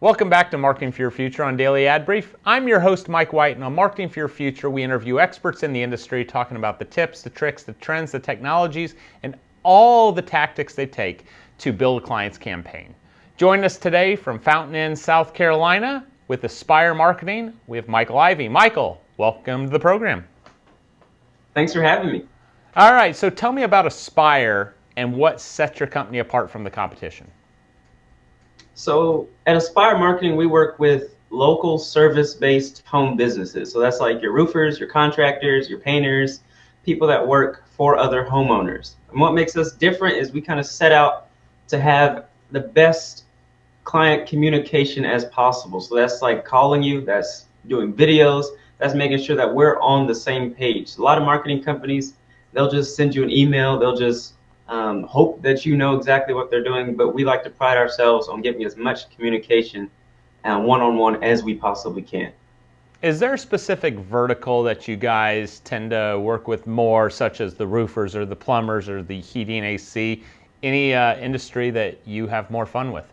Welcome back to Marketing for Your Future on Daily Ad Brief. I'm your host, Mike White, and on Marketing for Your Future, we interview experts in the industry talking about the tips, the tricks, the trends, the technologies, and all the tactics they take to build a client's campaign. Join us today from Fountain Inn, South Carolina with Aspyr Marketing. We have Michael Ivey. Michael, welcome to the program. Thanks for having me. All right, so tell me about Aspyr and what sets your company apart from the competition. So at Aspyr Marketing, we work with local service-based home businesses. So that's like your roofers, your contractors, your painters, people that work for other homeowners. And what makes us different is we kind of set out to have the best client communication as possible. So that's like calling you, that's doing videos, that's making sure that we're on the same page. A lot of marketing companies, they'll just send you an email, they'll just hope that you know exactly what they're doing, but we like to pride ourselves on giving as much communication one-on-one as we possibly can. Is there a specific vertical that you guys tend to work with more, such as the roofers or the plumbers or the heating AC? Any industry that you have more fun with?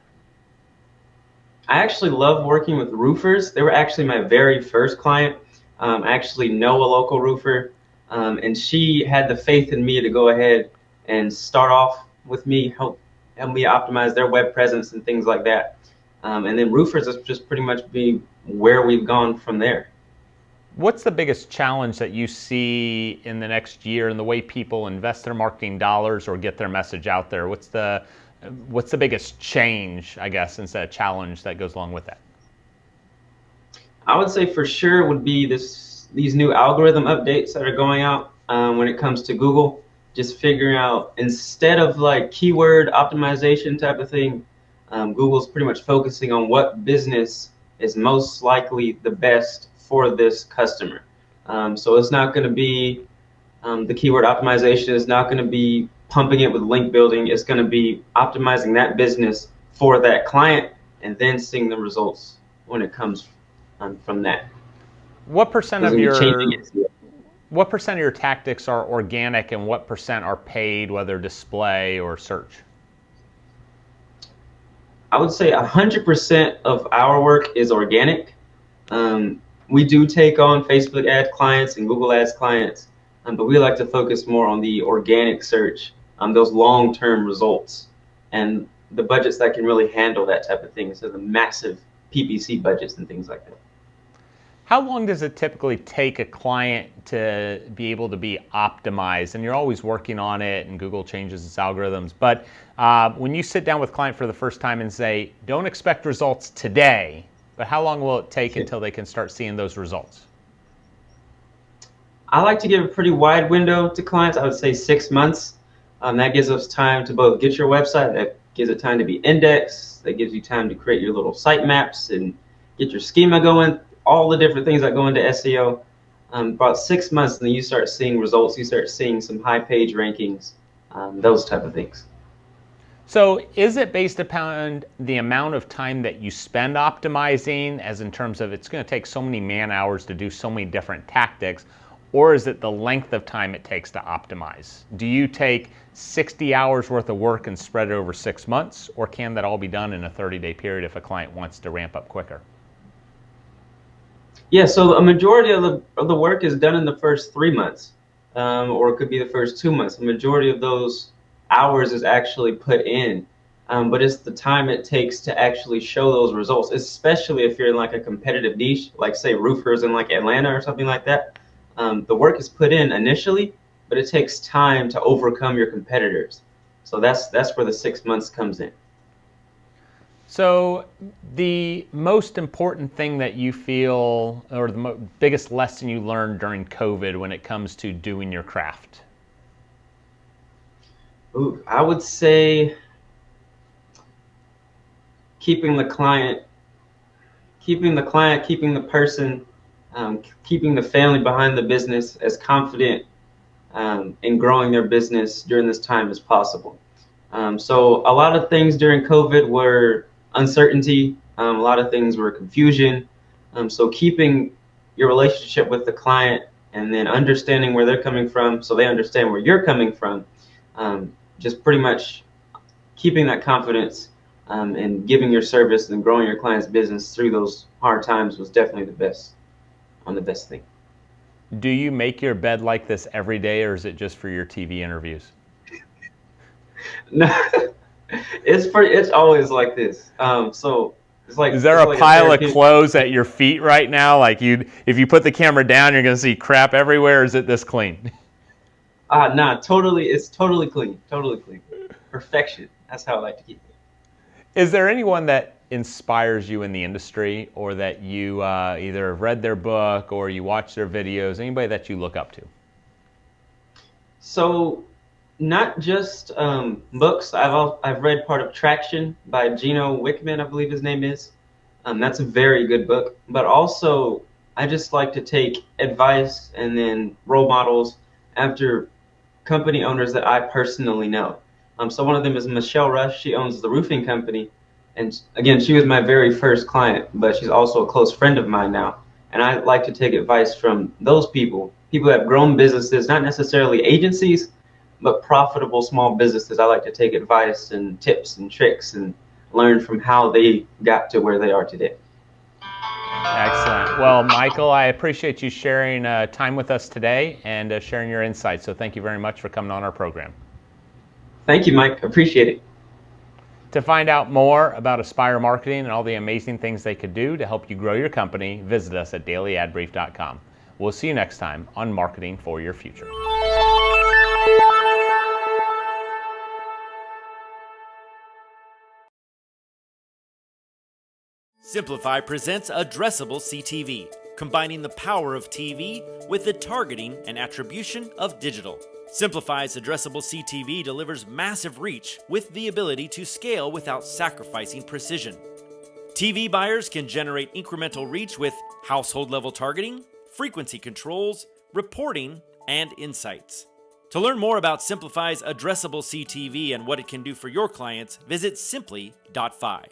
I actually love working with roofers. They were actually my very first client. I actually know a local roofer, and she had the faith in me to go ahead and start off with me, help me optimize their web presence and things like that. And then roofers has just pretty much be where we've gone from there. What's the biggest challenge that you see in the next year in the way people invest their marketing dollars or get their message out there? What's the biggest change, I guess, instead of challenge that goes along with that? I would say for sure would be these new algorithm updates that are going out when it comes to Google. Just figuring out, instead of like keyword optimization type of thing, Google's pretty much focusing on what business is most likely the best for this customer. So it's not going to be the keyword optimization is not going to be pumping it with link building. It's going to be optimizing that business for that client and then seeing the results when it comes from that. What percent of your tactics are organic and what percent are paid, whether display or search? I would say 100% of our work is organic. We do take on Facebook ad clients and Google ads clients, but we like to focus more on the organic search, those long-term results and the budgets that can really handle that type of thing. So the massive PPC budgets and things like that. How long does it typically take a client to be able to be optimized? And you're always working on it and Google changes its algorithms. But when you sit down with a client for the first time and say, don't expect results today, but how long will it take until they can start seeing those results? I like to give a pretty wide window to clients. I would say 6 months. That gives us time to both get your website, that gives it time to be indexed, that gives you time to create your little site maps and get your schema going. All the different things that go into SEO. About 6 months, and then you start seeing results. You start seeing some high page rankings, those type of things. So is it based upon the amount of time that you spend optimizing, as in terms of it's going to take so many man hours to do so many different tactics, or is it the length of time it takes to optimize? Do you take 60 hours worth of work and spread it over 6 months, or can that all be done in a 30-day period if a client wants to ramp up quicker? Yeah, so a majority of the work is done in the first 3 months, or it could be the first 2 months. The majority of those hours is actually put in, but it's the time it takes to actually show those results, especially if you're in like a competitive niche, like say roofers in like Atlanta or something like that. The work is put in initially, but it takes time to overcome your competitors. So that's where the 6 months comes in. So the most important thing that you feel, or the biggest lesson you learned during COVID when it comes to doing your craft? Ooh, I would say keeping the client, keeping the person, keeping the family behind the business as confident in growing their business during this time as possible. So a lot of things during COVID were uncertainty. A lot of things were confusion. So keeping your relationship with the client and then understanding where they're coming from so they understand where you're coming from, just pretty much keeping that confidence and giving your service and growing your client's business through those hard times was definitely the best thing. Do you make your bed like this every day, or is it just for your TV interviews? No, it's always like this. So Is there it's a like a pile of therapeutic. clothes at your feet right now? Like if you put the camera down, you're going to see crap everywhere. Or is it this clean? Nah, totally. It's totally clean. Totally clean. Perfection. That's how I like to keep it. Is there anyone that inspires you in the industry, or that you either have read their book or you watch their videos? Anybody that you look up to? So, not just books. I've read part of Traction by Gino Wickman, I believe his name is. That's a very good book. But also, I just like to take advice and then role models after company owners that I personally know. So one of them is Michelle Rush. She owns the roofing company, and again, she was my very first client, but she's also a close friend of mine now. And I like to take advice from those people that have grown businesses, not necessarily agencies, but profitable small businesses. I like to take advice and tips and tricks and learn from how they got to where they are today. Excellent. Well, Michael, I appreciate you sharing time with us today and sharing your insights. So thank you very much for coming on our program. Thank you, Mike. Appreciate it. To find out more about Aspyr Marketing and all the amazing things they could do to help you grow your company, visit us at dailyadbrief.com. We'll see you next time on Marketing for Your Future. Simplify presents Addressable CTV, combining the power of TV with the targeting and attribution of digital. Simplify's Addressable CTV delivers massive reach with the ability to scale without sacrificing precision. TV buyers can generate incremental reach with household-level targeting, frequency controls, reporting, and insights. To learn more about Simplify's Addressable CTV and what it can do for your clients, visit simply.fi.